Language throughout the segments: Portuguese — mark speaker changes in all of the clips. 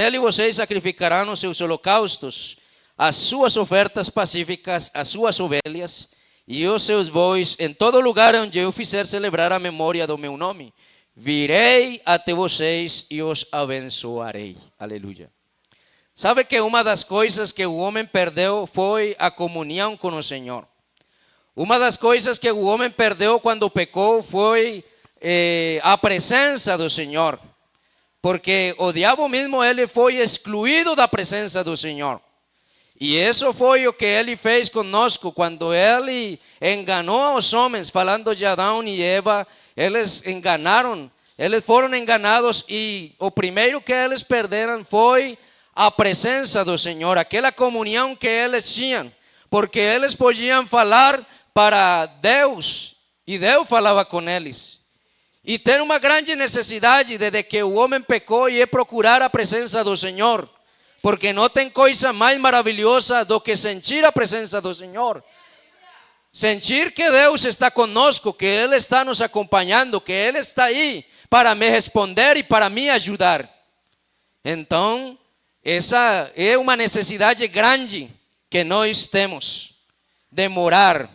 Speaker 1: ele vocês sacrificarão os seus holocaustos, as suas ofertas pacíficas, as suas ovelhas e os seus bois, em todo lugar onde eu fizer celebrar a memória do meu nome. Virei até vocês e os abençoarei. Aleluia. Sabe que uma das coisas que o homem perdeu foi a comunhão com o Senhor. Uma das coisas que o homem perdeu quando pecou foi a presença do Senhor. Porque o diabo mesmo, ele foi excluído da presença do Senhor. E isso foi o que ele fez conosco quando ele enganou os homens, falando de Adão e Eva. Eles enganaram, eles foram enganados e o primeiro que eles perderam foi a presença do Senhor, aquela comunhão que eles tinham, porque eles podiam falar para Deus e Deus falava com eles. E tem uma grande necessidade desde que o homem pecou e é procurar a presença do Senhor, porque não tem coisa mais maravilhosa do que sentir a presença do Senhor. Sentir que Deus está conosco, que Ele está nos acompanhando, que Ele está aí para me responder e para me ajudar. Então, essa é uma necessidade grande que nós temos, de morar,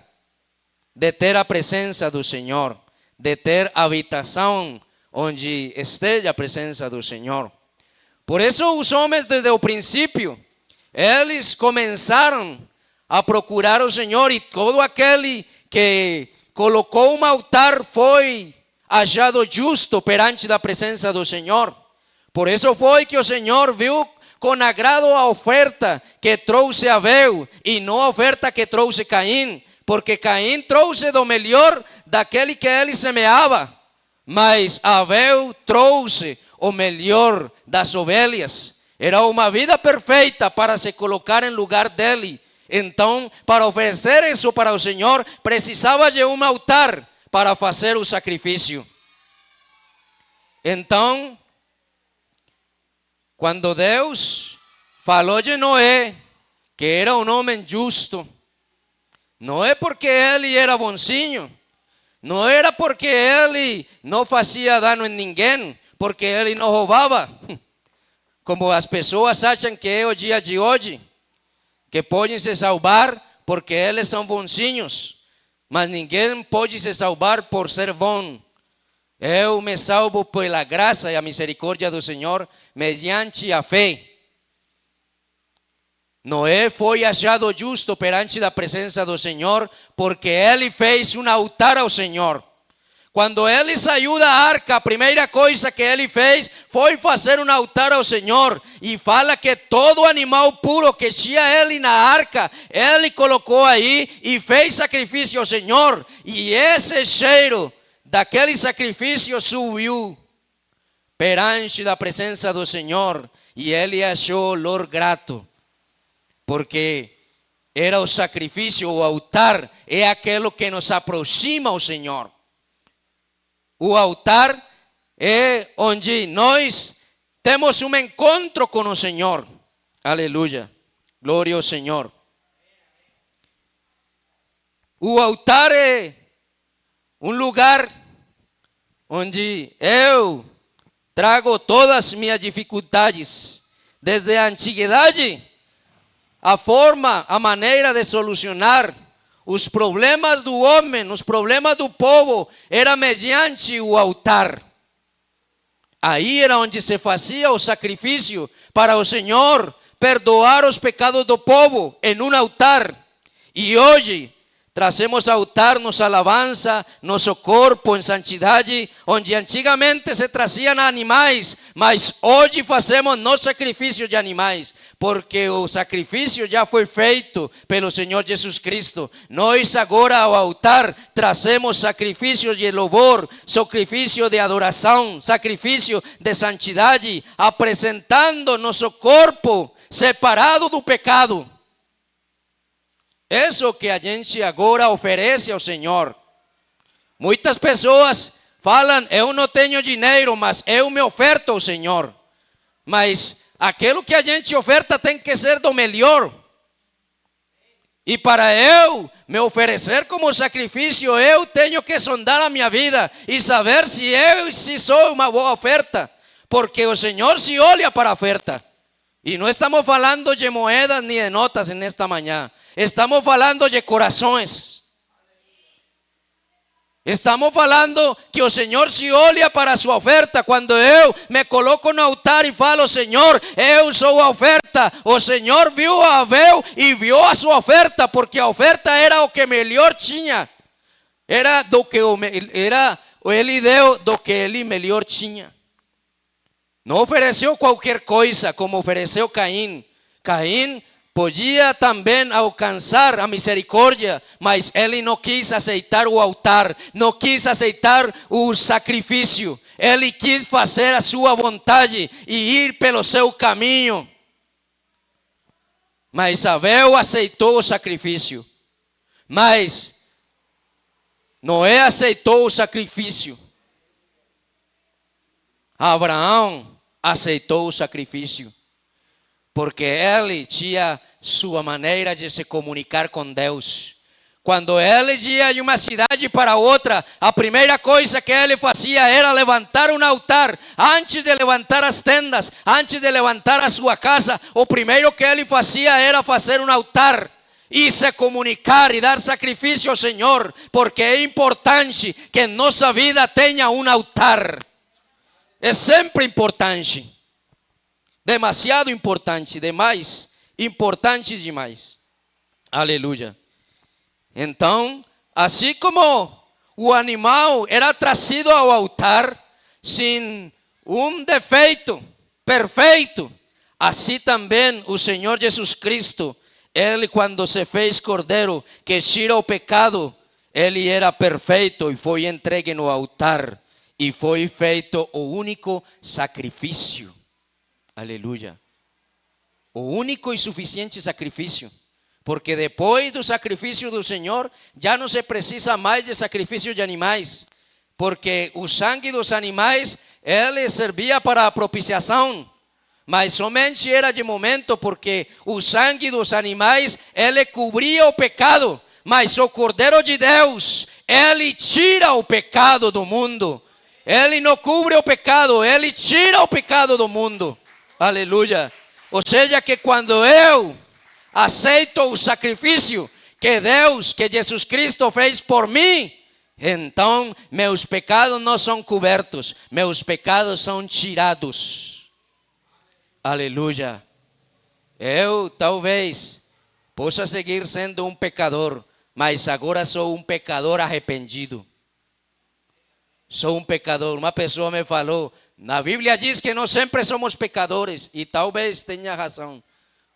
Speaker 1: de ter a presença do Senhor, de ter habitação onde esteja a presença do Senhor. Por isso os homens desde o princípio, eles começaram a procurar o Senhor, e todo aquele que colocou um altar foi achado justo perante da presença do Senhor. Por isso foi que o Senhor viu com agrado a oferta que trouxe Abel e não a oferta que trouxe Caim, porque Caim trouxe do melhor daquele que ele semeava, mas Abel trouxe o melhor das ovelhas. Era uma vida perfeita para se colocar em lugar dele. Então, para oferecer isso para o Senhor, precisava de um altar para fazer o sacrifício. Então, quando Deus falou de Noé, que era um homem justo, não é porque ele era bonzinho, não era porque ele não fazia dano em ninguém, porque ele não roubava, como as pessoas acham que é o dia de hoje, que podem se salvar porque eles são bonzinhos, mas ninguém pode se salvar por ser bom. Eu me salvo pela graça e a misericórdia do Senhor mediante a fé. Noé foi achado justo perante da presença do Senhor porque ele fez um altar ao Senhor. Quando ele saiu da arca, a primeira coisa que ele fez foi fazer um altar ao Senhor. E fala que todo animal puro que tinha ele na arca, ele colocou aí e fez sacrifício ao Senhor. E esse cheiro daquele sacrifício subiu perante da presença do Senhor. E ele achou olor grato, porque era o sacrifício, o altar é aquilo que nos aproxima ao Senhor. O altar é onde nós temos um encontro com o Senhor. Aleluia. Glória ao Senhor. O altar é um lugar onde eu trago todas as minhas dificuldades. Desde a antiguidade, a forma, a maneira de solucionar os problemas do homem, os problemas do povo, era mediante o altar. Aí era onde se fazia o sacrifício para o Senhor perdoar os pecados do povo em um altar. E hoje trazemos altar nos alabança, nosso corpo em santidade, onde antigamente se traziam animais, mas hoje fazemos no sacrifício de animais, porque o sacrifício já foi feito pelo Senhor Jesus Cristo. Nós agora ao altar trazemos sacrifício de louvor, sacrifício de adoração, sacrifício de santidade, apresentando nosso corpo separado do pecado. Isso que a gente agora oferece ao Senhor. Muitas pessoas falam, eu não tenho dinheiro, mas eu me oferto ao Senhor. Mas aquilo que a gente oferta tem que ser do melhor. E para eu me oferecer como sacrifício, eu tenho que sondar a minha vida e saber se sou uma boa oferta. Porque o Senhor se olha para a oferta. Y no estamos hablando de moedas ni de notas en esta mañana. Estamos hablando de corazones. Estamos falando que o Senhor se olha para a sua oferta. Quando eu me coloco no altar e falo: Senhor, eu sou a oferta. O Senhor viu a Abel e viu a sua oferta, porque a oferta era o que melhor tinha. Era do que ele deu do que ele melhor tinha. Não ofereceu qualquer coisa como ofereceu Caim. Caim podia também alcançar a misericórdia, mas ele não quis aceitar o altar, não quis aceitar o sacrifício. Ele quis fazer a sua vontade e ir pelo seu caminho. Mas Abel aceitou o sacrifício. Mas Noé aceitou o sacrifício. Abraão aceitou o sacrifício. Porque ele tinha sua maneira de se comunicar com Deus. Quando ele ia de uma cidade para outra, a primeira coisa que ele fazia era levantar um altar. Antes de levantar as tendas, antes de levantar a sua casa, o primeiro que ele fazia era fazer um altar e se comunicar e dar sacrifício ao Senhor, porque é importante que nossa vida tenha um altar. É sempre importante. Demasiado importante, demais, importante demais. Aleluia. Então, assim como o animal era trazido ao altar sem um defeito, perfeito, assim também o Senhor Jesus Cristo, ele quando se fez cordeiro que tira o pecado, ele era perfeito e foi entregue no altar e foi feito o único sacrifício. Aleluia. O único e suficiente sacrifício. Porque depois do sacrifício do Senhor, já não se precisa mais de sacrifício de animais. Porque o sangue dos animais, ele servia para a propiciação. Mas somente era de momento, porque o sangue dos animais, ele cobria o pecado. Mas o Cordeiro de Deus, ele tira o pecado do mundo. Ele não cobre o pecado, ele tira o pecado do mundo. Aleluia. Ou seja, que quando eu aceito o sacrifício que Deus, que Jesus Cristo fez por mim, então meus pecados não são cobertos, meus pecados são tirados. Aleluia. Eu talvez possa seguir sendo um pecador, mas agora sou um pecador arrependido. Sou um pecador. Uma pessoa me falou: na Bíblia diz que nós sempre somos pecadores, e talvez tenha razão,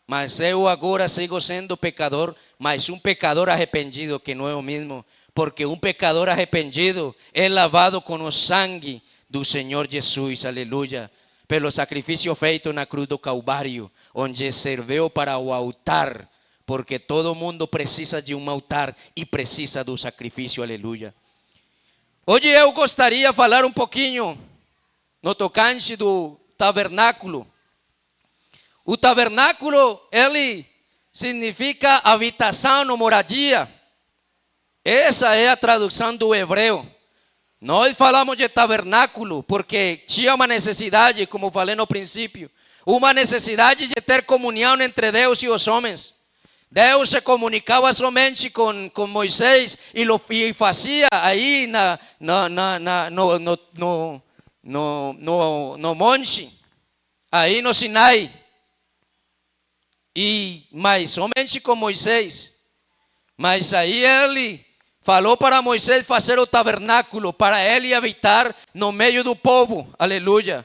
Speaker 1: mas eu agora sigo sendo pecador, mas um pecador arrependido, que não é o mesmo, porque um pecador arrependido é lavado com o sangue do Senhor Jesus, aleluia, pelo sacrifício feito na cruz do Calvário, onde serviu para o altar, porque todo mundo precisa de um altar e precisa do sacrifício, aleluia. Hoje eu gostaria de falar um pouquinho no tocante do tabernáculo. O tabernáculo, ele significa habitação ou moradia. Essa é a tradução do hebreu. Nós falamos de tabernáculo porque tinha uma necessidade, como falei no princípio, uma necessidade de ter comunhão entre Deus e os homens. Deus se comunicava somente com Moisés e fazia aí no monte, aí no Sinai, mas somente com Moisés. Mas aí ele falou para Moisés fazer o tabernáculo, para ele habitar no meio do povo, aleluia.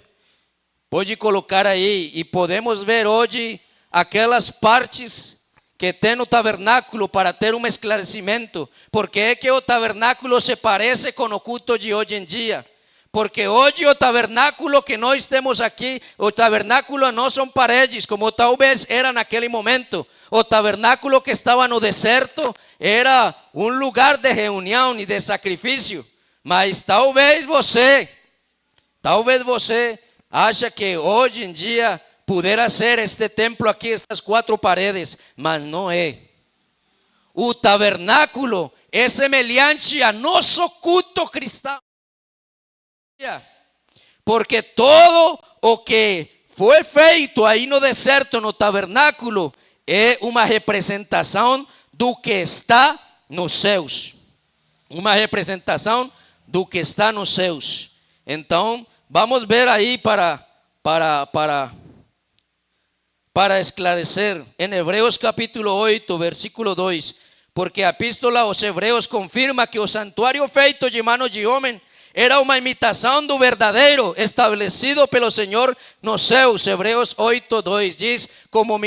Speaker 1: Pode colocar aí, e podemos ver hoje aquelas partes que tem no tabernáculo para ter um esclarecimento, porque é que o tabernáculo se parece com o culto de hoje em dia. Porque hoje o tabernáculo que nós temos aqui, o tabernáculo não são paredes, como talvez era naquele momento. O tabernáculo que estava no deserto era um lugar de reunião e de sacrifício. Mas talvez você acha que hoje em dia pudera ser este templo aqui, estas 4 paredes, mas não é. O tabernáculo é semelhante a nosso culto cristão. Porque todo o que foi feito aí no deserto, no tabernáculo, é uma representação do que está nos céus. Uma representação do que está nos céus. Então, vamos ver aí para esclarecer en Hebreos capítulo 8, versículo 2, porque a epístola aos Hebreus confirma que o santuário feito de manos de homem era uma imitação do verdadeiro estabelecido pelo Senhor nos céus. Hebreus 8, 2 diz: como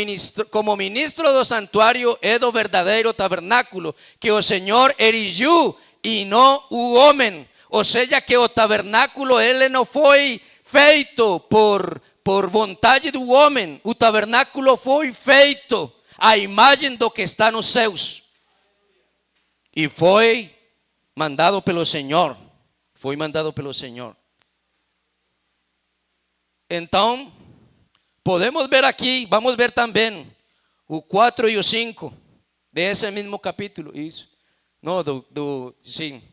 Speaker 1: ministro do santuário e do verdadeiro tabernáculo que o Senhor erigiu e não o homem. Ou seja, que o tabernáculo ele não foi feito por vontade do homem. O tabernáculo foi feito à imagem do que está nos céus. E foi mandado pelo Senhor. Foi mandado pelo Senhor. Então, podemos ver aqui, vamos ver também o 4 e o 5 desse mesmo capítulo. Isso. Não, sim.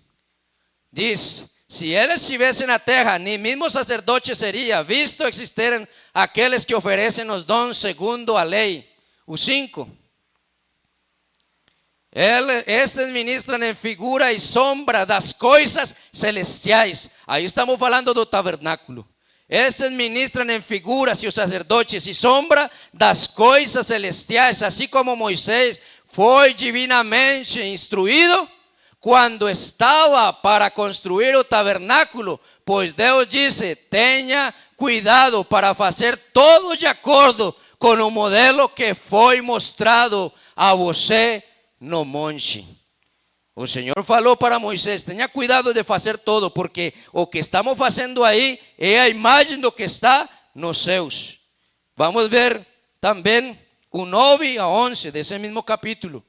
Speaker 1: Diz: se eles estivessem na terra, nem mesmo sacerdote seria, visto existirem aqueles que oferecem os dons segundo a lei. O 5. Estes ministram em figura e sombra das coisas celestiais. Aí estamos falando do tabernáculo. Estes ministram em figuras e os sacerdotes e sombra das coisas celestiais, assim como Moisés foi divinamente instruído quando estava para construir o tabernáculo, pois Deus disse: tenha cuidado para fazer todo de acordo com o modelo que foi mostrado a você no monte. O Senhor falou para Moisés: tenha cuidado de fazer todo, porque o que estamos fazendo aí é a imagem do que está nos céus. Vamos ver também o 9 a 11 desse mesmo capítulo,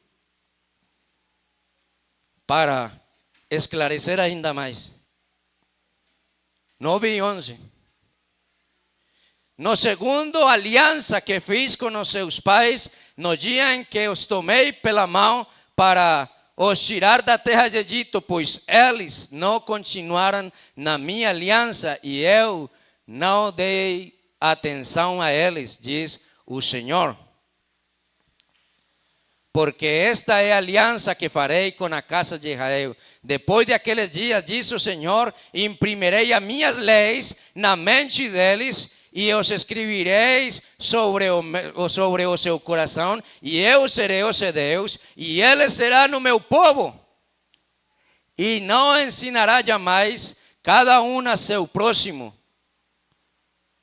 Speaker 1: para esclarecer ainda mais. 9 e 11. No segundo aliança que fiz com os seus pais, no dia em que os tomei pela mão para os tirar da terra de Egito, pois eles não continuaram na minha aliança e eu não dei atenção a eles, diz o Senhor. Porque esta é a aliança que farei com a casa de Israel. Depois de aqueles dias, diz o Senhor, imprimirei as minhas leis na mente deles e os escrevereis sobre o seu coração, e eu serei o seu Deus, e eles serão o meu povo. E não ensinará jamais cada um a seu próximo,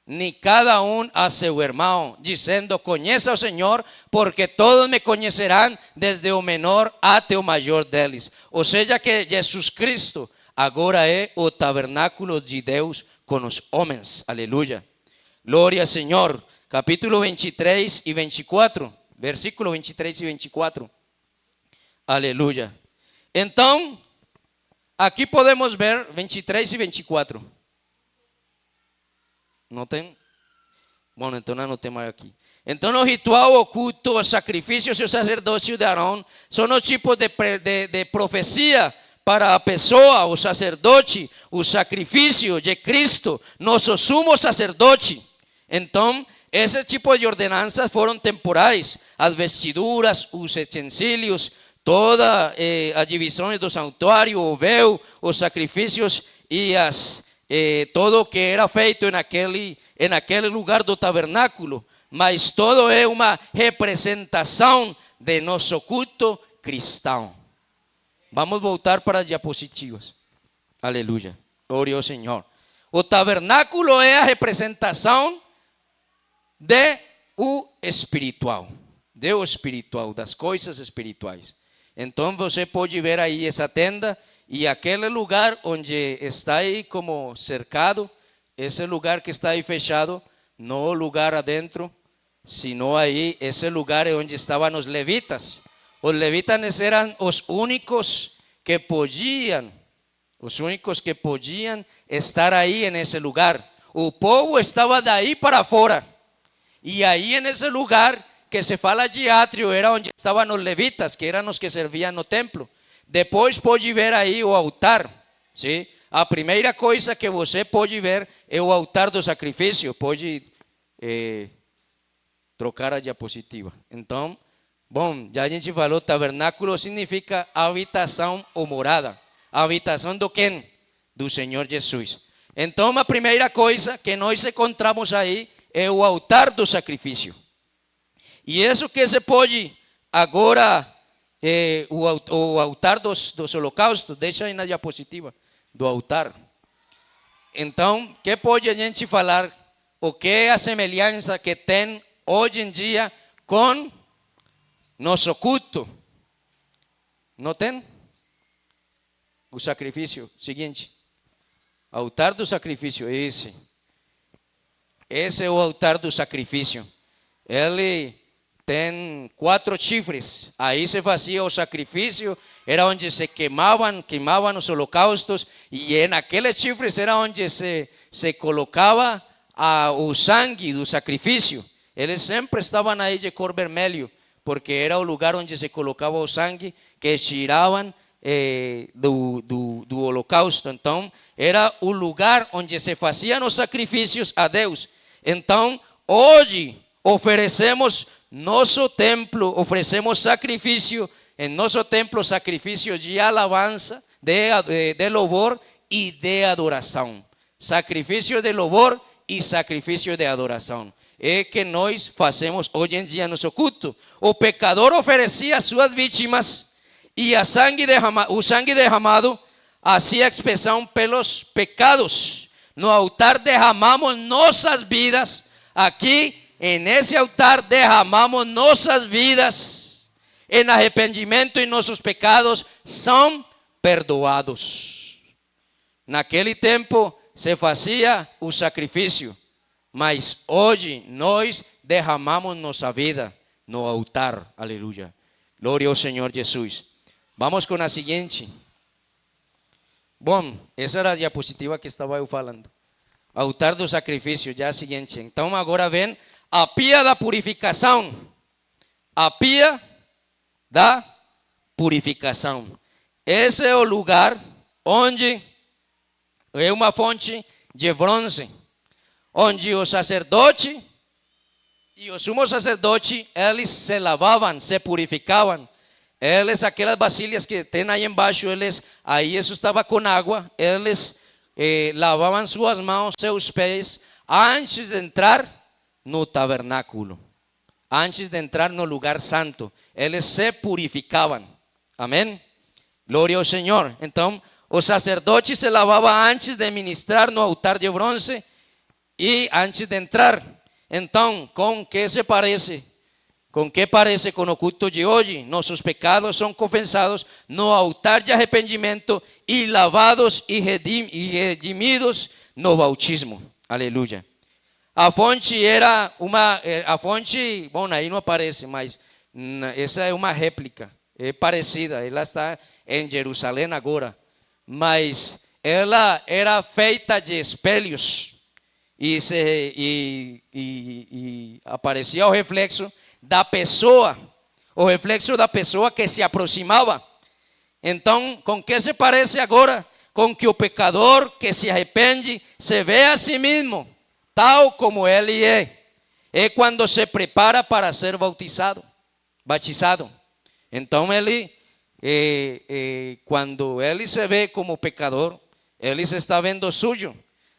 Speaker 1: ni cada um a seu irmão, dizendo: conheça o Senhor, porque todos me conhecerão, desde o menor até o maior deles. Ou seja, que Jesus Cristo agora é o tabernáculo de Deus com os homens. Aleluia. Glória ao Senhor. Capítulo 23 e 24. Versículo 23 e 24. Aleluia. Então, aqui podemos ver 23 e 24. Não tem? Bom, então não tem mais aqui. Então, o ritual, o culto, os sacrifícios e o sacerdócio de Arão são os tipos de profecia para a pessoa, o sacerdote, o sacrifício de Cristo, nosso sumo sacerdote. Então, esse tipo de ordenanças foram temporais. As vestiduras, os utensílios, todas as divisões do santuário, o véu, os sacrifícios e todo o que era feito naquele lugar do tabernáculo. Mas todo é uma representação de nosso culto cristão. Vamos voltar para as diapositivas. Aleluia. Glória ao Senhor. O tabernáculo é a representação de o espiritual, das coisas espirituais. Então você pode ver aí essa tenda e aquele lugar onde está aí como cercado, esse lugar que está aí fechado, não o lugar adentro, sino aí esse lugar é onde estavam os levitas. Os levitas eram os únicos que podiam estar aí nesse lugar. O povo estava daí para fora. E aí nesse lugar que se fala de átrio era onde estavam os levitas, que eram os que serviam no templo. Depois pode ver aí o altar, sim? A primeira coisa que você pode ver é o altar do sacrifício. Pode trocar a diapositiva. Então, bom, já a gente falou, tabernáculo significa habitação ou morada. A habitação do quem? Do Senhor Jesus. Então, a primeira coisa que nós encontramos aí é o altar do sacrifício. E isso que se pode agora, o altar dos holocaustos, deixa aí na diapositiva, do altar. Então, que pode a gente falar? O que é a semelhança que tem hoje em dia com nosso culto? Não tem? O sacrifício, seguinte. Altar do sacrifício, esse. Esse é o altar do sacrifício. Ele tem 4 chifres. Aí se fazia o sacrifício, era onde se queimavam os holocaustos, e naqueles chifres era onde se colocava o sangue do sacrifício. Eles sempre estavam aí de cor vermelho, porque era o lugar onde se colocava o sangue que tiravam do holocausto. Então era o lugar onde se faziam os sacrifícios a Deus. Então hoje oferecemos nosso templo, oferecemos sacrifício em nosso templo, sacrifício de alabança, de louvor e de adoração. Sacrifício de louvor e sacrifício de adoração é que nós fazemos hoje em dia no nosso culto. O pecador oferecia suas vítimas e o sangue derramado hacía expiação pelos pecados. No altar derramamos nossas vidas. Aqui, nesse altar, derramamos nossas vidas em arrependimento, e nossos pecados são perdoados. Naquele tempo se fazia o sacrifício, mas hoje nós derramamos nossa vida no altar. Aleluia. Glória ao Senhor Jesus. Vamos com a seguinte. Bom, essa era a diapositiva que estava eu falando. Altar do sacrifício, já a seguinte. Então agora vem a pia da purificação. A pia da purificação. Esse é o lugar onde é uma fonte de bronze, onde o sacerdote e o sumo sacerdote, eles se lavavam, se purificavam. Eles, aquelas vasilhas que tem aí embaixo, aí isso estava com água, eles lavavam suas mãos, seus pés, antes de entrar no tabernáculo, antes de entrar no lugar santo. Eles se purificavam. Amém? Glória ao Senhor. Então, o sacerdote se lavava antes de ministrar no altar de bronze e antes de entrar. Então, ¿con qué se parece? ¿Con qué parece con o culto de hoje? Nossos pecados são confessados no altar de arrependimento e lavados e redimidos no bautismo. Aleluia. A fonte era a fonte, bom, aí não aparece, mas essa é uma réplica, é parecida, ela está em Jerusalém agora, mas ela era feita de espelhos e aparecia o reflexo da pessoa, que se aproximava. Então, com que se parece agora? Com que o pecador que se arrepende se vê a si mesmo tal como ele é. É quando se prepara para ser batizado. Então ele, quando ele se vê como pecador, ele se está vendo sujo,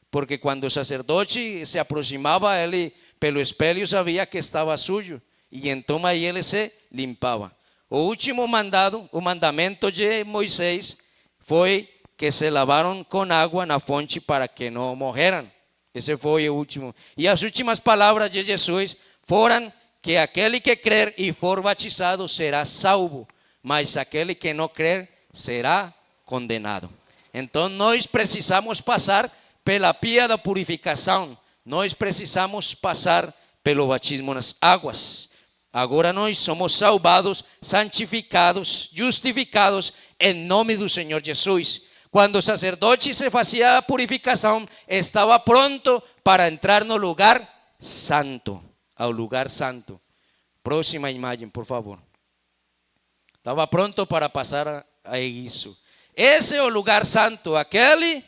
Speaker 1: porque quando o sacerdote se aproximava, ele pelo espelho sabia que estava sujo, e então aí ele se limpava. O último mandamento de Moisés foi que se lavaram com água na fonte para que não morreram. Esse foi o último. E as últimas palavras de Jesus foram que aquele que crer e for batizado será salvo, mas aquele que não crer será condenado. Então nós precisamos passar pela pia da purificação. Nós precisamos passar pelo batismo nas águas. Agora nós somos salvados, santificados, justificados em nome do Senhor Jesus. Quando o sacerdote se fazia a purificação, estava pronto para entrar no lugar santo, ao lugar santo. Próxima imagem, por favor. Estava pronto para passar a isso. Esse é o lugar santo, aquele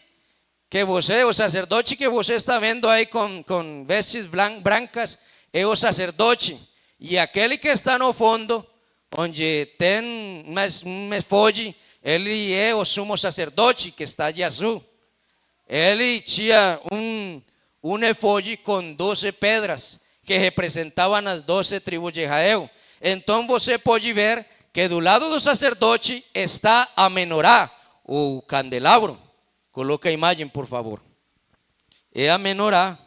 Speaker 1: que você, o sacerdote que você está vendo aí com vestes brancas, é o sacerdote. E aquele que está no fundo, onde tem um efode, ele é o sumo sacerdote que está de azul. Ele tinha um efode com 12 pedras que representavam as 12 tribos de Israel. Então você pode ver que do lado do sacerdote está a menorá, o candelabro. Coloca a imagem, por favor. É a menorá,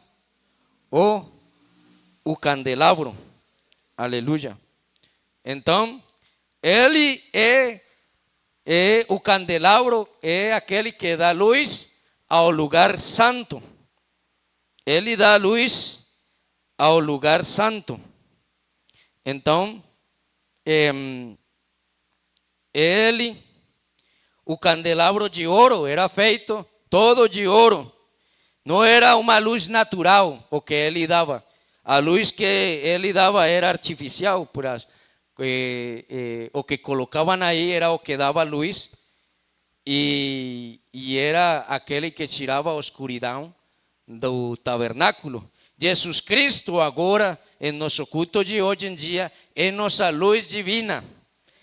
Speaker 1: o candelabro. Aleluia. Então, ele o candelabro é aquele que dá luz ao lugar santo. Ele dá luz ao lugar santo. Então, o candelabro de ouro era feito todo de ouro. Não era uma luz natural o que ele dava. A luz que ele dava era artificial. O que colocavam aí era o que dava luz. E era aquele que tirava a escuridão do tabernáculo. Jesus Cristo agora, em nosso culto de hoje em dia, é nossa luz divina.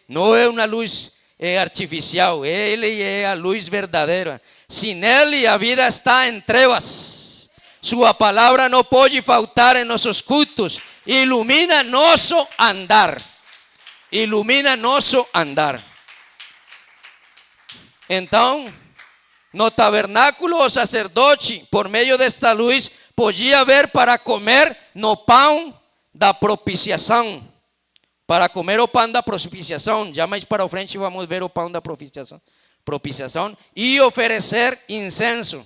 Speaker 1: Não é uma luz artificial, ele é a luz verdadeira. Sem ele a vida está em trevas. Sua palavra não pode faltar em nossos cultos. Ilumina nosso andar. Ilumina nosso andar. Então, no tabernáculo, o sacerdote, por meio desta luz, podia ver para comer no pão da propiciação. Para comer o pão da propiciação. Já mais para frente vamos ver o pão da propiciação. E oferecer incenso.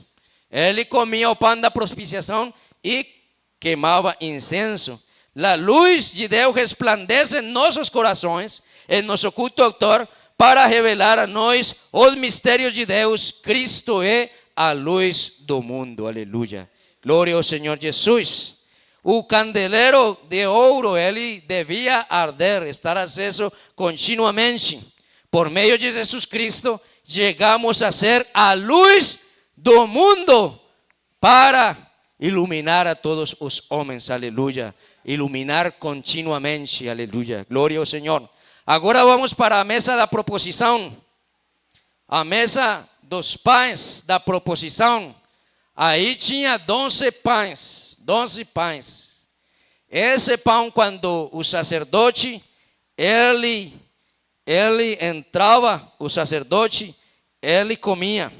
Speaker 1: Ele comia o pão da propiciação e queimava incenso. A luz de Deus resplandece em nossos corações, em nosso culto autor, para revelar a nós os mistérios de Deus. Cristo é a luz do mundo. Aleluia. Glória ao Senhor Jesus. O candelero de ouro, ele devia arder, estar aceso continuamente. Por meio de Jesus Cristo, chegamos a ser a luz do mundo para iluminar a todos os homens. Aleluia. Iluminar continuamente. Aleluia. Glória ao Senhor. Agora vamos para a mesa da proposição. A mesa dos pães da proposição. Aí tinha 12 pães. 12 pães. Esse pão, quando o sacerdote, ele entrava, o sacerdote, ele comia.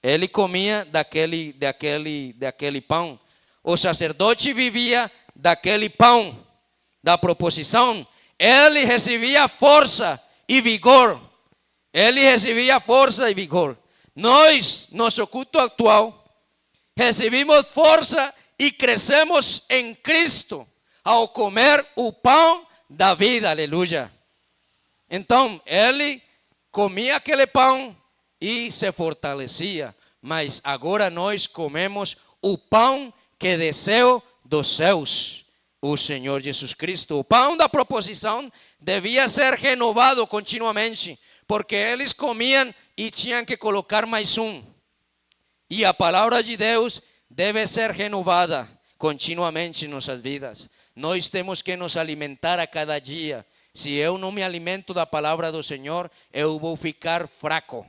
Speaker 1: Ele comia daquele pão. O sacerdote vivia daquele pão da proposição. Ele recebia força e vigor. Ele recebia força e vigor. Nós, nosso culto atual, recebemos força e crescemos em Cristo ao comer o pão da vida. Aleluia. Então, ele comia aquele pão e se fortalecia. Mas agora nós comemos o pão que desceu dos céus, o Senhor Jesus Cristo. O pão da proposição devia ser renovado continuamente, porque eles comiam e tinham que colocar mais um. E a palavra de Deus deve ser renovada continuamente em nossas vidas. Nós temos que nos alimentar a cada dia. Se eu não me alimento da palavra do Senhor, eu vou ficar fraco.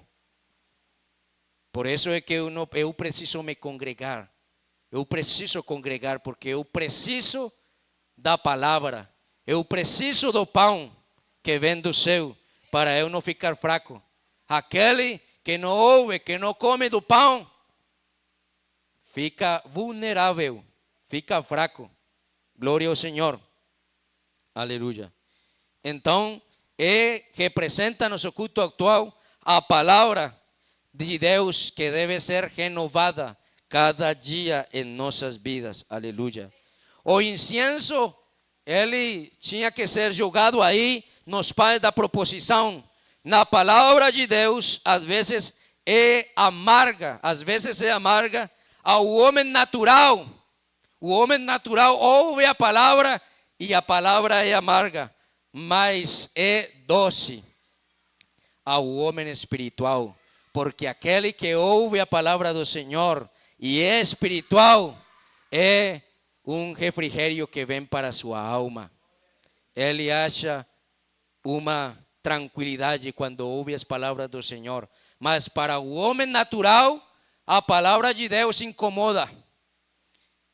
Speaker 1: Por isso é que eu preciso me congregar. Eu preciso congregar porque eu preciso da palavra. Eu preciso do pão que vem do céu para eu não ficar fraco. Aquele que não ouve, que não come do pão, fica vulnerável, fica fraco. Glória ao Senhor. Aleluia. Então, representa nosso culto atual a palavra de Deus que deve ser renovada cada dia em nossas vidas. Aleluia. O incenso, ele tinha que ser jogado aí nos pães da proposição. Na palavra de Deus, às vezes é amarga, ao homem natural. O homem natural ouve a palavra e a palavra é amarga, mas é doce ao homem espiritual, porque aquele que ouve a palavra do Senhor e é espiritual é um refrigério que vem para a sua alma. Ele acha uma tranquilidade quando ouve as palavras do Senhor. Mas para o homem natural, a palavra de Deus incomoda.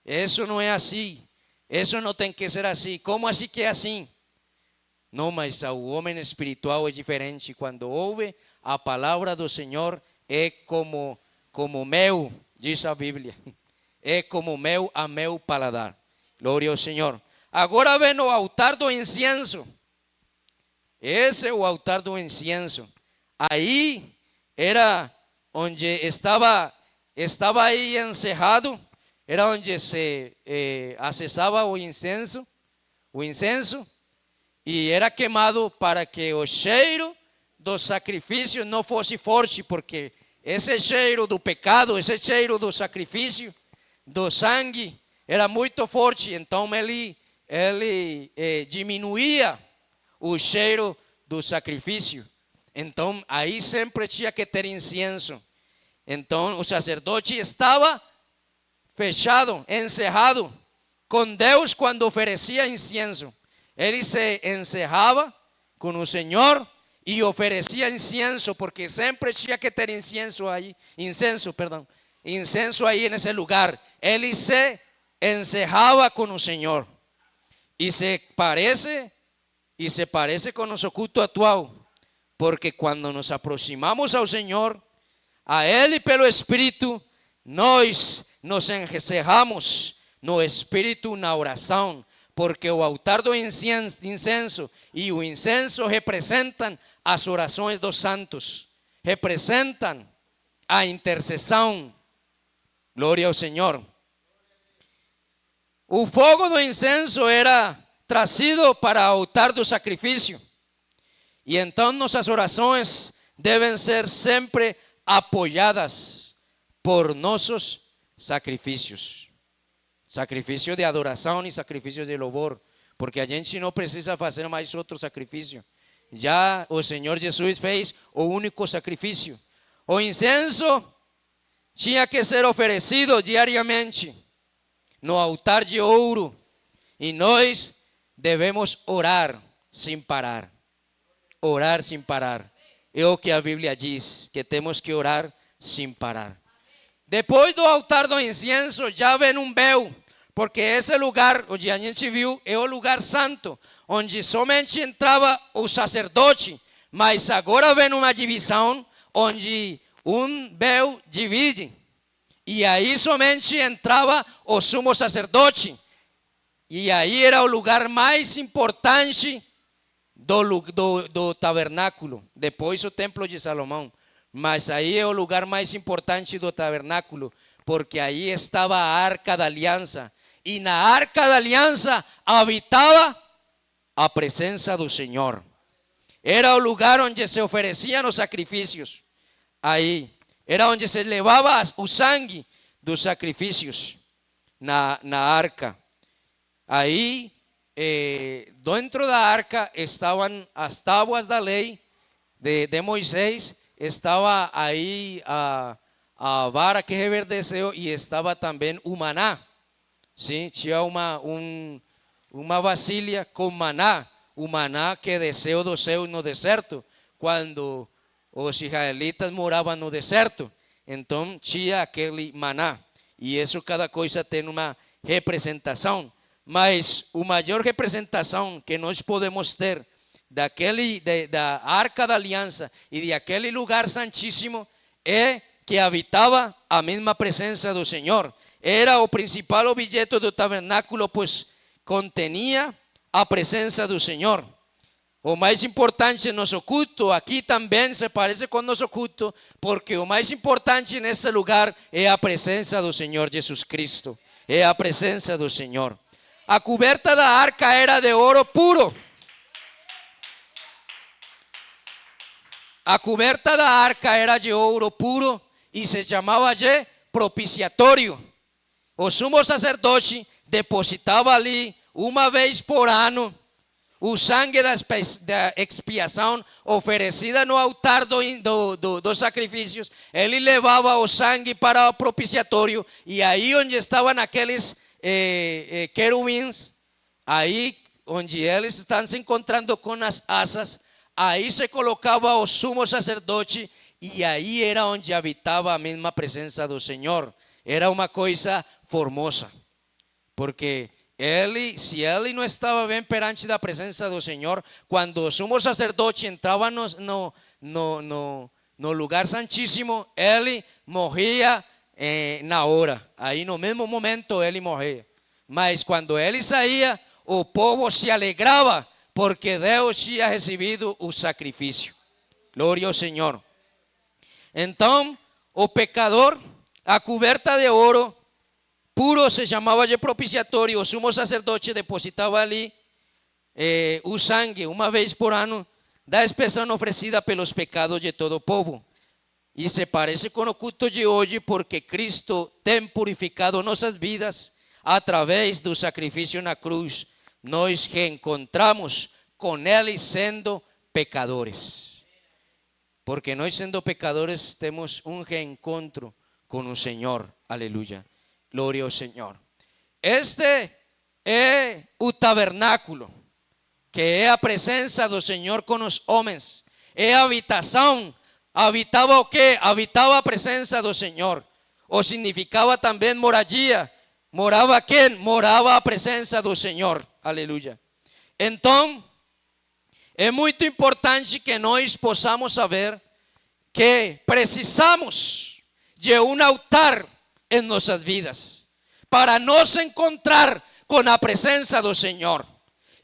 Speaker 1: Isso não é assim. Isso não tem que ser assim. Como assim que é assim? Não, mas o homem espiritual é diferente. Quando ouve a palavra do Senhor, é como mel, diz a Bíblia. É como mel a meu paladar. Glória ao Senhor. Agora vem o altar do incienso. Esse é o altar do incienso. Aí era onde estava aí encerrado. Era onde se acessava o incenso, e era queimado para que o cheiro do sacrifício não fosse forte, porque esse cheiro do pecado, esse cheiro do sacrifício, do sangue, era muito forte. Então ele diminuía o cheiro do sacrifício. Então aí sempre tinha que ter incenso. Então o sacerdote estava fechado, encerrado com Deus quando oferecia incenso. Ele se encerrava com o Senhor e oferecia incenso, porque sempre tinha que ter incenso aí nesse lugar. Ele se encerrava com o Senhor. E se parece com o nosso culto atual, porque quando nos aproximamos ao Senhor, a Ele pelo Espírito, nós nos encerramos no Espírito, na oração, porque o altar do incenso e o incenso representam as orações dos santos, representam a intercessão. Glória ao Senhor. O fogo do incenso era trazido para o altar do sacrifício. E então nossas orações devem ser sempre apoiadas por nossos sacrifícios. Sacrifício de adoração e sacrifício de louvor. Porque a gente não precisa fazer mais outro sacrifício. Já o Senhor Jesus fez o único sacrifício. O incenso tinha que ser oferecido diariamente no altar de ouro. E nós devemos orar sem parar. Orar sem parar. É o que a Bíblia diz, que temos que orar sem parar. Depois do altar do incenso, já vem um véu, porque esse lugar, onde a gente viu, é o lugar santo, onde somente entrava o sacerdote, mas agora vem uma divisão, onde um véu divide, e aí somente entrava o sumo sacerdote, e aí era o lugar mais importante do tabernáculo. Depois o templo de Salomão, mas aí é o lugar mais importante do tabernáculo, porque aí estava a arca da aliança, e na arca da aliança habitava a presença do Senhor. Era o lugar onde se ofereciam os sacrifícios. Aí era onde se levava o sangue dos sacrifícios, na arca. Aí dentro da arca estavam as tábuas da lei de Moisés. Estava aí a vara que reverdeceu, e estava também o maná. Sim, tinha uma vasilha com maná, o maná que desceu do céu no deserto, quando os israelitas moravam no deserto. Então tinha aquele maná, e isso, cada coisa tem uma representação. Mas a maior representação que nós podemos ter da arca da aliança e de aquele lugar santíssimo é que habitava a mesma presença do Senhor. Era o principal objeto do tabernáculo, pois continha a presença do Senhor. O mais importante, nosso culto aqui também se parece com nosso culto, porque o mais importante nesse lugar é a presença do Senhor Jesus Cristo. É a presença do Senhor. A coberta da arca era de ouro puro. A coberta da arca era de ouro puro e se chamava de propiciatório. O sumo sacerdote depositava ali uma vez por ano o sangue da expiação oferecida no altar dos sacrifícios, ele levava o sangue para o propiciatório, e aí onde estavam aqueles querubins, aí onde eles estão se encontrando com as asas, aí se colocava o sumo sacerdote, e aí era onde habitava a mesma presença do Senhor. Era uma coisa formosa, porque se ele não estava bem perante da presença do Senhor, quando o sumo sacerdote entrava no lugar santíssimo, ele morria na hora, aí no mesmo momento ele morria. Mas quando ele saía, o povo se alegrava, porque Deus tinha recebido o sacrifício. Glória ao Senhor. Então, o pecador, a coberta de ouro puro se chamava de propiciatório. O sumo sacerdote depositava ali o sangue uma vez por ano da expiação oferecida pelos pecados de todo o povo. E se parece com o culto de hoje, porque Cristo tem purificado nossas vidas através do sacrifício na cruz. Nós reencontramos com Ele sendo pecadores. Porque nós sendo pecadores temos um reencontro com o Senhor. Aleluia. Glória ao Senhor. Este é o tabernáculo, que é a presença do Senhor com os homens. É a habitação. Habitava o quê? Habitava a presença do Senhor. Ou significava também moradia. Morava quem? Morava a presença do Senhor. Aleluia. Então, é muito importante que nós possamos saber que precisamos de um altar em nossas vidas para nos encontrar com a presença do Senhor.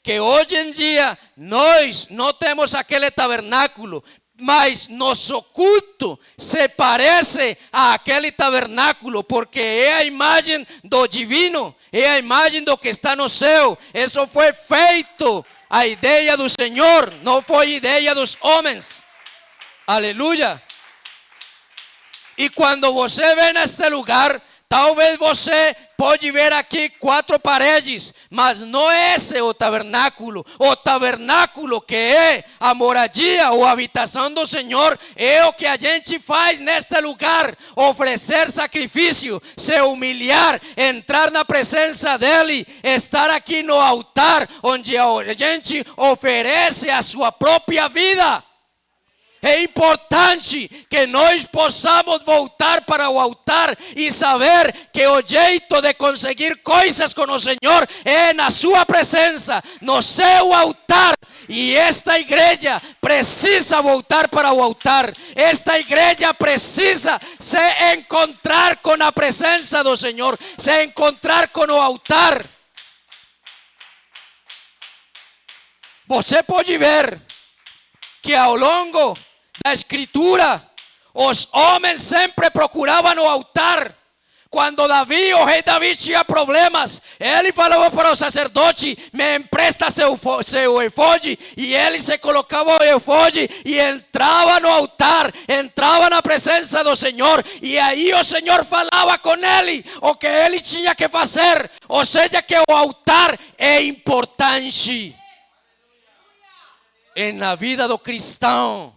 Speaker 1: Que hoje em dia nós não temos aquele tabernáculo, mas nosso culto se parece a aquele tabernáculo, porque é a imagem do divino, é a imagem do que está no céu. Isso foi feito, a ideia do Senhor, não foi ideia dos homens. Aleluia. E quando você vem neste lugar, talvez você pode ver aqui 4 paredes, mas não é esse o tabernáculo. O tabernáculo, que é a moradia ou a habitação do Senhor, é o que a gente faz neste lugar: oferecer sacrifício, se humilhar, entrar na presença dEle, estar aqui no altar, onde a gente oferece a sua própria vida. É importante que nós possamos voltar para o altar e saber que o jeito de conseguir coisas com o Senhor é na sua presença, no seu altar. E esta igreja precisa voltar para o altar. Esta igreja precisa se encontrar com a presença do Senhor, se encontrar com o altar. Você pode ver que ao longo da escritura, os homens sempre procuravam o altar. Quando o rei Davi tinha problemas, ele falava para o sacerdote: me empresta seu efode, e ele se colocava o efode e entrava no altar, entrava na presença do Senhor, e aí o Senhor falava com ele o que ele tinha que fazer. Ou seja, que o altar é importante na vida do cristão.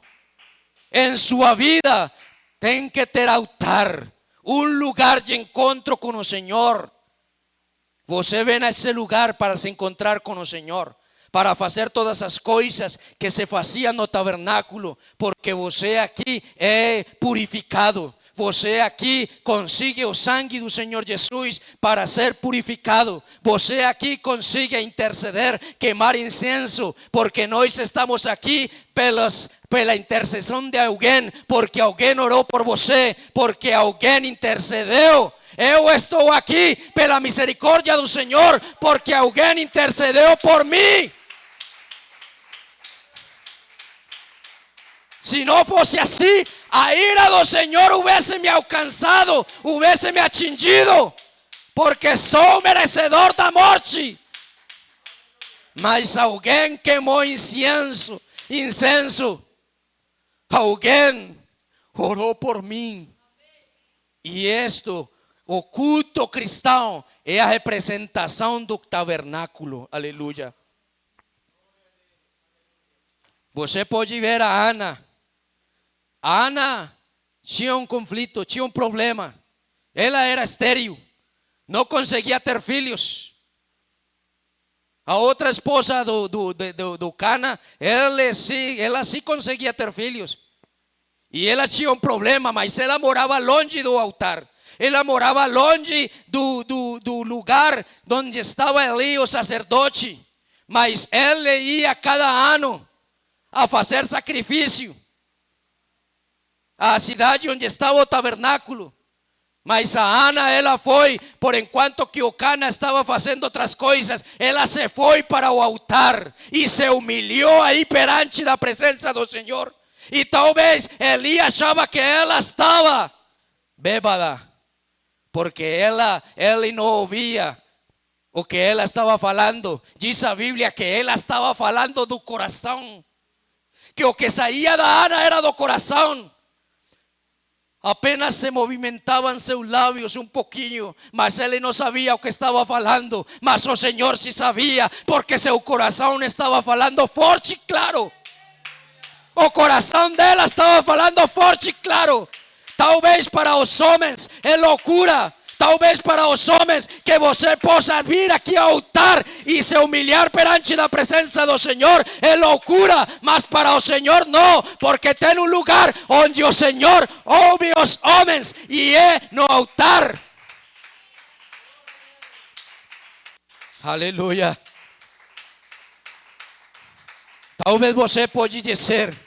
Speaker 1: Em sua vida tem que ter altar, um lugar de encontro com o Senhor. Você vem a esse lugar para se encontrar com o Senhor, para fazer todas as coisas que se faziam no tabernáculo, porque você aqui é purificado. Você aqui consigue o sangue do Senhor Jesus para ser purificado. Você aqui consigue interceder, queimar incenso, porque nós estamos aqui pela intercessão de alguém, porque alguém orou por você, porque alguém intercedeu. Eu estou aqui pela misericórdia do Senhor, porque alguém intercedeu por mim. Se não fosse assim, a ira do Senhor houvesse me alcançado, houvesse me atingido, porque sou merecedor da morte. Mas alguém queimou incenso, alguém orou por mim. E o culto cristão é a representação do tabernáculo. Aleluia. Você pode ver a Ana. A Ana tinha um conflito, tinha um problema. Ela era estéril, não conseguia ter filhos. A outra esposa do Cana, ela sim conseguia ter filhos. E ela tinha um problema, mas ela morava longe do altar. Ela morava longe do lugar onde estava ali o sacerdote. Mas ele ia cada ano a fazer sacrifício à cidade onde estava o tabernáculo. Mas a Ana, ela foi, por enquanto que o Cana estava fazendo outras coisas, ela se foi para o altar e se humilhou aí perante da presença do Senhor. E talvez Eli achava que ela estava bêbada, porque ele não ouvia o que ela estava falando. Diz a Bíblia que ela estava falando do coração, que o que saía da Ana era do coração. Apenas se movimentavam seus lábios um pouquinho, mas ele não sabia o que estava falando. Mas o Senhor sí sabia, porque seu coração estava falando forte e claro. O coração dela estava falando forte e claro. Talvez para os homens é loucura. Talvez para os homens que você possa vir aqui ao altar e se humilhar perante da presença do Senhor é loucura, mas para o Senhor não, porque tem um lugar onde o Senhor ouve os homens e é no altar. Aleluia. Talvez você pode dizer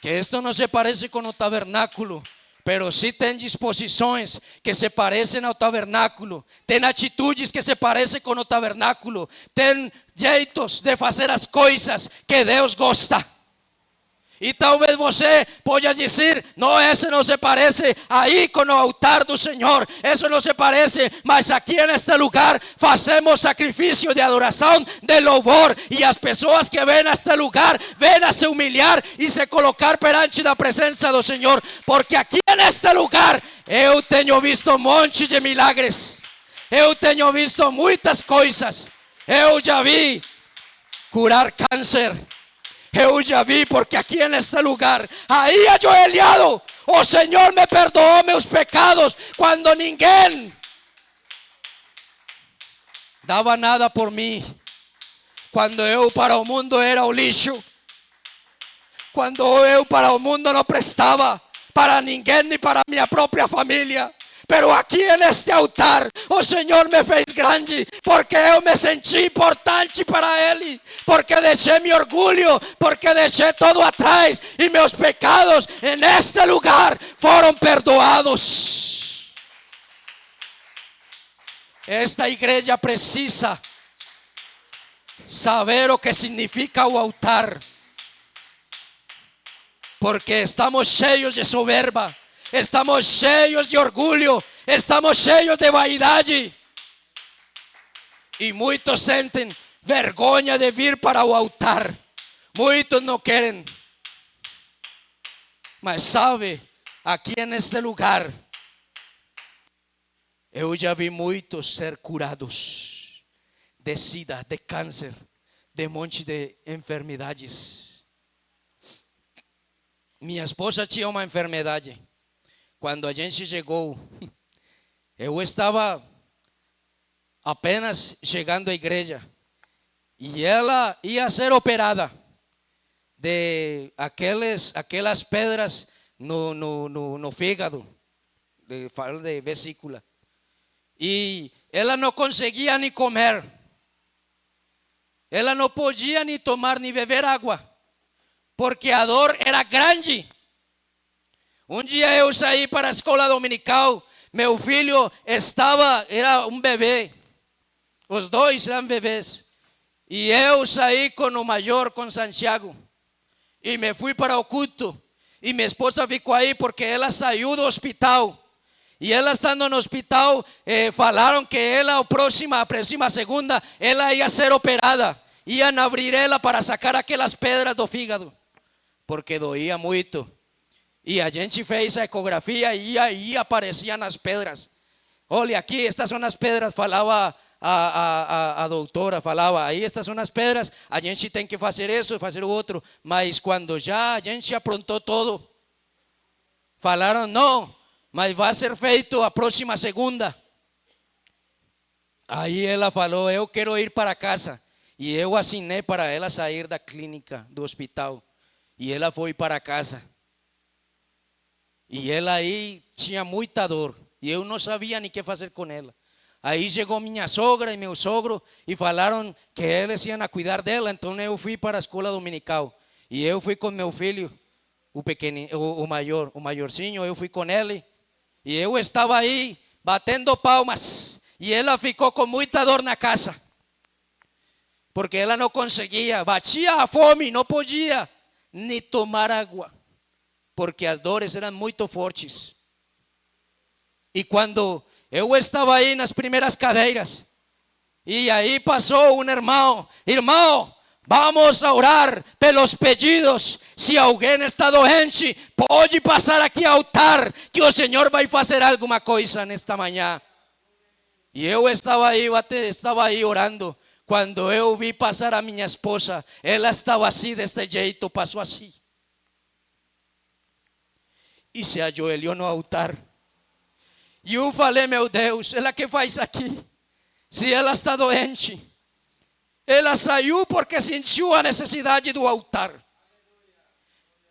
Speaker 1: que esto não se parece com o tabernáculo, pero sí tem disposições que se parecem ao tabernáculo, tem atitudes que se parecem com o tabernáculo, tem jeitos de fazer as coisas que Deus gosta. E talvez você pode dizer: não, esse não se parece aí com o altar do Senhor, isso não se parece, mas aqui neste lugar fazemos sacrifício de adoração, de louvor, e as pessoas que vêm a este lugar vêm a se humilhar e se colocar perante da presença do Senhor, porque aqui neste lugar eu tenho visto um monte de milagres, eu tenho visto muitas coisas, eu já vi curar câncer. Eu já vi, porque aqui neste lugar, aí ajoelhado, o Senhor me perdoou meus pecados, quando ninguém dava nada por mim, quando eu para o mundo era o lixo, quando eu para o mundo não prestava para ninguém, nem para minha própria família. Pero aqui neste altar o Senhor me fez grande, porque eu me senti importante para Ele, porque deixei meu orgulho, porque deixei todo atrás e meus pecados neste lugar foram perdoados. Esta igreja precisa saber o que significa o altar, porque estamos cheios de soberba. Estamos cheios de orgulho, estamos cheios de vaidade. E muitos sentem vergonha de vir para o altar. Muitos não querem. Mas sabe, aqui neste lugar, eu já vi muitos ser curados de sida, de câncer, de monte de enfermidades. Minha esposa tinha uma enfermidade. Quando a gente chegou, eu estava apenas chegando à igreja e ela ia ser operada de aquelas pedras no fígado, de vesícula, e ela não conseguia nem comer, ela não podia nem tomar nem beber água, porque a dor era grande. Um dia eu saí para a escola dominical, meu filho era um bebê, os dois eram bebês, e eu saí com o maior, com Santiago, e me fui para o culto, e minha esposa ficou aí porque ela saiu do hospital, e ela estando no hospital, falaram que ela, a próxima segunda, ela ia ser operada, iam abrir ela para sacar aquelas pedras do fígado, porque doía muito. E a gente fez a ecografia e aí apareciam as pedras. Olha aqui, estas são as pedras, falava a doutora falava, aí estas são as pedras, a gente tem que fazer isso, fazer o outro. Mas quando já a gente aprontou todo, falaram, não, mas vai ser feito a próxima segunda. Aí ela falou, eu quero ir para casa. E eu assinei para ela sair da clínica, do hospital. E ela foi para casa. E ela aí tinha muita dor. E eu não sabia nem o que fazer com ela. Aí chegou minha sogra e meu sogro e falaram que eles iam a cuidar dela. Então eu fui para a escola dominical. E eu fui com meu filho, o pequenino, o maiorzinho, eu fui com ele. E eu estava aí batendo palmas. E ela ficou com muita dor na casa. Porque ela não conseguia, batia a fome, não podia nem tomar água. Porque as dores eram muito fortes. E quando eu estava aí nas primeiras cadeiras, e aí passou um irmão, vamos a orar pelos pedidos. Se alguém está doente, pode passar aqui ao altar, que o Senhor vai fazer alguma coisa nesta manhã. E eu estava aí orando. Quando eu vi passar a minha esposa, ela estava assim, deste jeito, passou assim. E se ajoelhou no altar. E eu falei, meu Deus, ela que faz aqui? Se ela está doente. Ela saiu porque sentiu a necessidade do altar.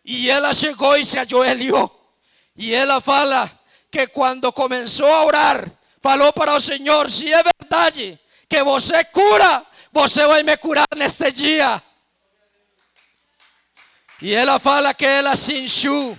Speaker 1: E ela chegou e se ajoelhou. E ela fala que quando começou a orar, falou para o Senhor, se é verdade que você cura, você vai me curar neste dia. E ela fala que ela sentiu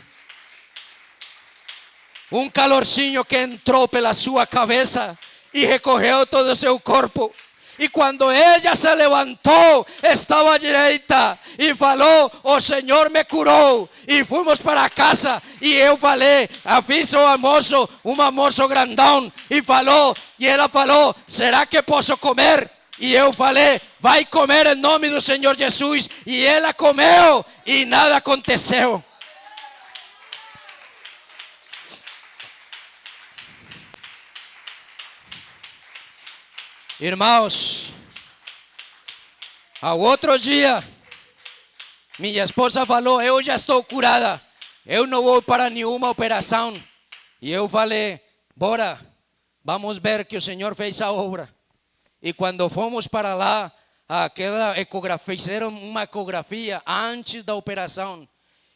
Speaker 1: um calorzinho que entrou pela sua cabeça e recorreu todo o seu corpo. E quando ela se levantou, estava direita e falou, o Senhor me curou. E fomos para casa e eu falei, fiz um almoço grandão. E ela falou, será que posso comer? E eu falei, vai comer em nome do Senhor Jesus. E ela comeu e nada aconteceu. Irmãos, ao outro dia, minha esposa falou, eu já estou curada, eu não vou para nenhuma operação. E eu falei, bora, vamos ver que o Senhor fez a obra. E quando fomos para lá, aquela ecografia, fizeram uma ecografia antes da operação.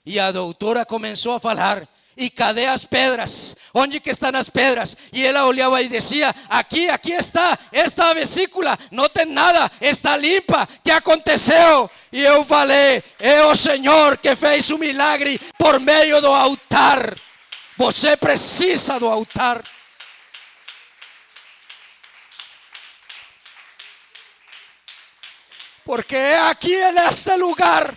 Speaker 1: E a doutora começou a falar, e cadê as pedras? Onde que estão as pedras? E ela olhava e dizia, aqui está, esta vesícula, não tem nada, está limpa, o que aconteceu? E eu falei, é o Senhor que fez um milagre por meio do altar. Você precisa do altar. Porque é aqui neste lugar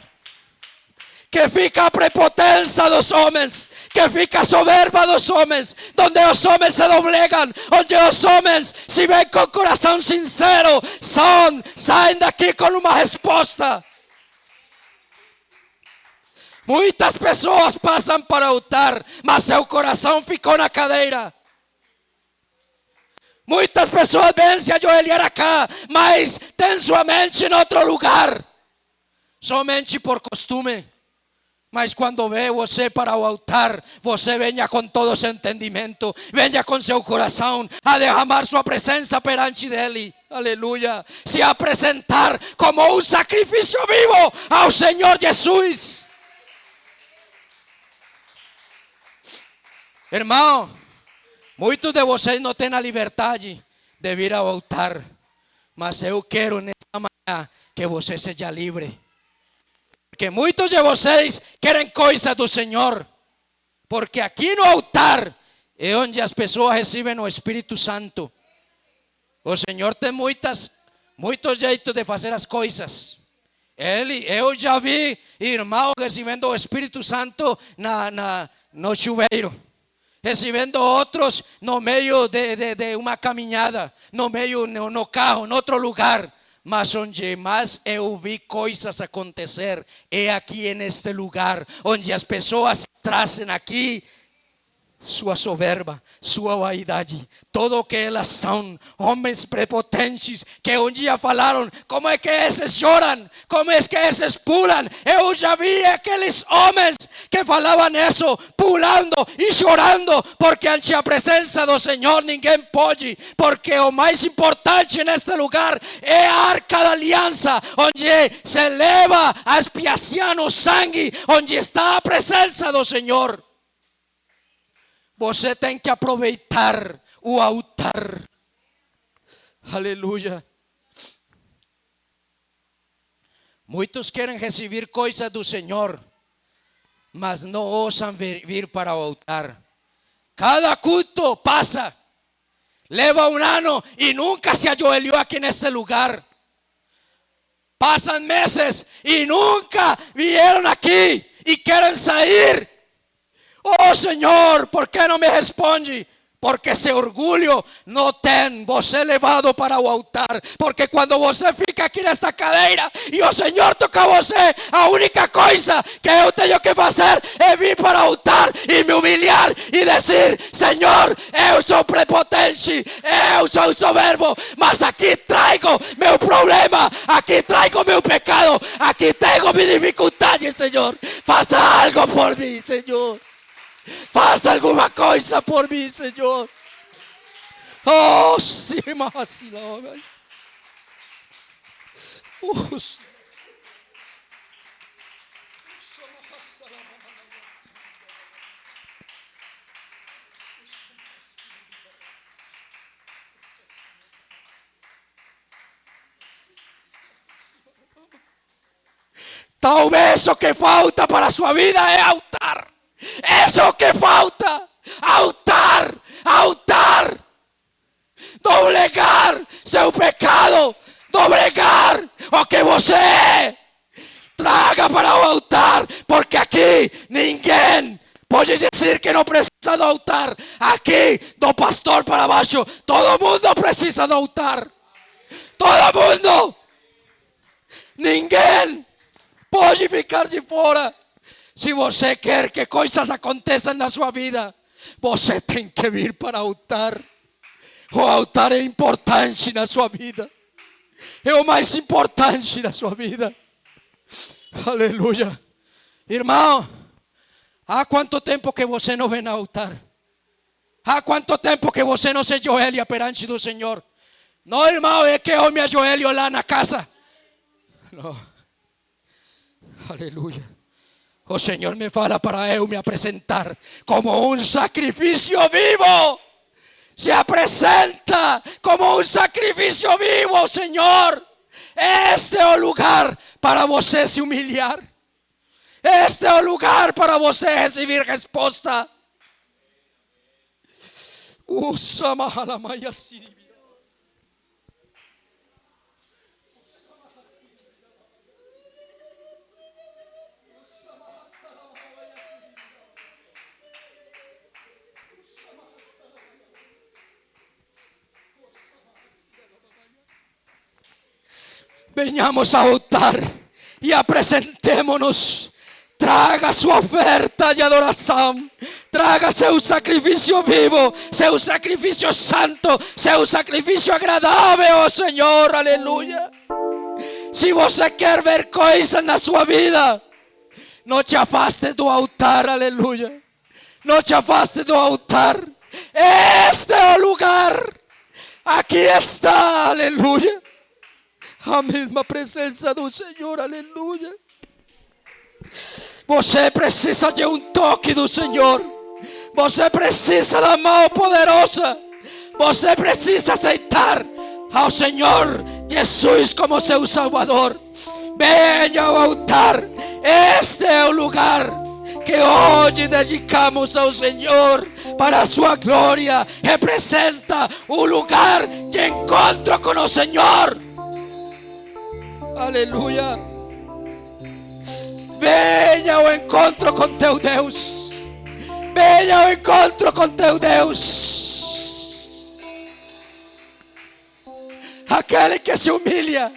Speaker 1: que fica a prepotência dos homens, que fica a soberba dos homens, onde os homens se doblegam, onde os homens, se vêm com coração sincero, saem daqui com uma resposta. Muitas pessoas passam para o altar, mas seu coração ficou na cadeira. Muitas pessoas vêm se ajoelhar acá, mas tem sua mente em outro lugar, somente por costume. Mas quando vê você para o altar, você venha com todo seu entendimento, venha com seu coração a derramar sua presença perante dele. Aleluia. Se apresentar como um sacrifício vivo ao Senhor Jesus. Irmão, muitos de vocês não têm a liberdade de vir ao altar, mas eu quero nesta manhã que você seja livre. Porque muitos de vocês querem coisas do Senhor. Porque aqui no altar é onde as pessoas recebem o Espírito Santo. O Senhor tem muitos jeitos de fazer as coisas. Eu já vi irmãos recebendo o Espírito Santo no chuveiro. Recebendo outros no meio de uma caminhada. No carro, em outro lugar. Mas onde mais eu vi coisas acontecer é aqui neste lugar, onde as pessoas trazem aqui
Speaker 2: sua soberba, sua vaidade, todo o que elas são, homens prepotentes que um dia falaram: como é que esses choram, como é que esses pulam? Eu já vi aqueles homens que falavam isso, pulando e chorando, porque ante a presença do Senhor ninguém pode, porque o mais importante neste lugar é a arca da aliança, onde se leva a expiação o sangue, onde está a presença do Senhor. Você tem que aproveitar o altar. Aleluia. Muitos querem receber coisas do Senhor, mas não ousam vir para o altar. Cada culto passa, leva um ano e nunca se ajoelhou aqui nesse lugar. Passam meses e nunca vieram aqui e querem sair. Oh Senhor, por que não me responde? Porque seu orgulho não tem você levado para o altar. Porque quando você fica aqui nesta cadeira e o Senhor toca você, a única coisa que eu tenho que fazer é vir para o altar e me humilhar e dizer: Senhor, eu sou prepotente, eu sou soberbo, mas aqui trago meu problema, aqui trago meu pecado, aqui tenho minha dificuldade, Senhor. Faça algo por mim, Senhor. Faça alguma coisa por mim, Senhor. Oh, sim, mas talvez o que falta para a sua vida é altar. Isso que falta, altar, altar, doblegar seu pecado, doblegar o que você é, traga para o altar, porque aqui ninguém pode dizer que não precisa do altar. Aqui, do pastor para baixo, todo mundo precisa do altar, todo mundo, ninguém pode ficar de fora. Se você quer que coisas aconteçam na sua vida, você tem que vir para o altar. O altar é importante na sua vida. É o mais importante na sua vida. Aleluia. Irmão, há quanto tempo que você não vem ao altar? Há quanto tempo que você não se ajoelha perante do Senhor? Não, irmão, é que eu me ajoelho lá na casa. Não. Aleluia. O Senhor me fala para eu me apresentar como um sacrifício vivo. Se apresenta como um sacrifício vivo, Senhor. Este é o lugar para você se humilhar. Este é o lugar para você receber resposta. Venhamos ao altar e apresentémonos. Traga sua oferta de adoração. Traga seu sacrifício vivo, seu sacrifício santo, seu sacrifício agradável ao Senhor. Aleluia. Se você quer ver coisas na sua vida, não te afaste do altar. Aleluia. Não te afaste do altar. Este é o lugar. Aqui está. Aleluia. A mesma presença do Senhor, aleluia. Você precisa de um toque do Senhor. Você precisa da mão poderosa. Você precisa aceitar ao Senhor Jesus como seu Salvador. Venha ao altar. Este é o lugar que hoje dedicamos ao Senhor para a sua glória. Representa um lugar de encontro com o Senhor. Aleluia. Venha ao encontro com teu Deus. Venha ao encontro com teu Deus. Aquele que se humilha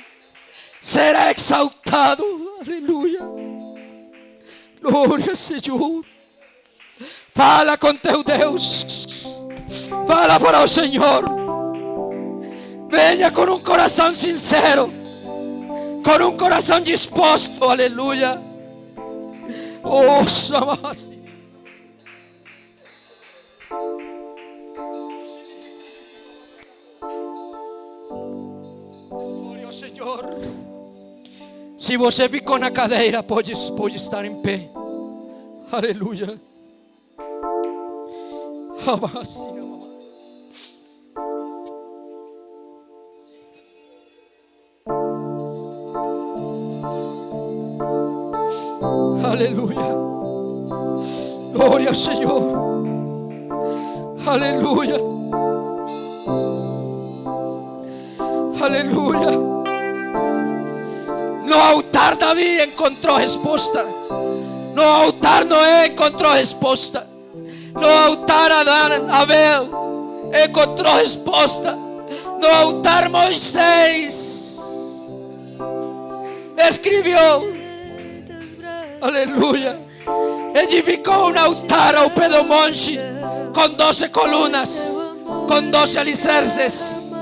Speaker 2: será exaltado. Aleluia. Glória, Senhor. Fala com teu Deus. Fala para o Senhor. Venha com um coração sincero, com um coração disposto. Aleluia. Oh, Samasi. Glória ao Senhor. Se você ficou na cadeira, pode estar em pé. Aleluia. Aleluia. Glória ao Senhor. Aleluia. Aleluia. No altar Davi encontrou resposta. No altar Noé encontrou resposta. No altar Abel encontrou resposta. No altar Moisés escreveu. Aleluia. Edificou um altar ao pé do monte com 12 colunas, com 12 alicerces.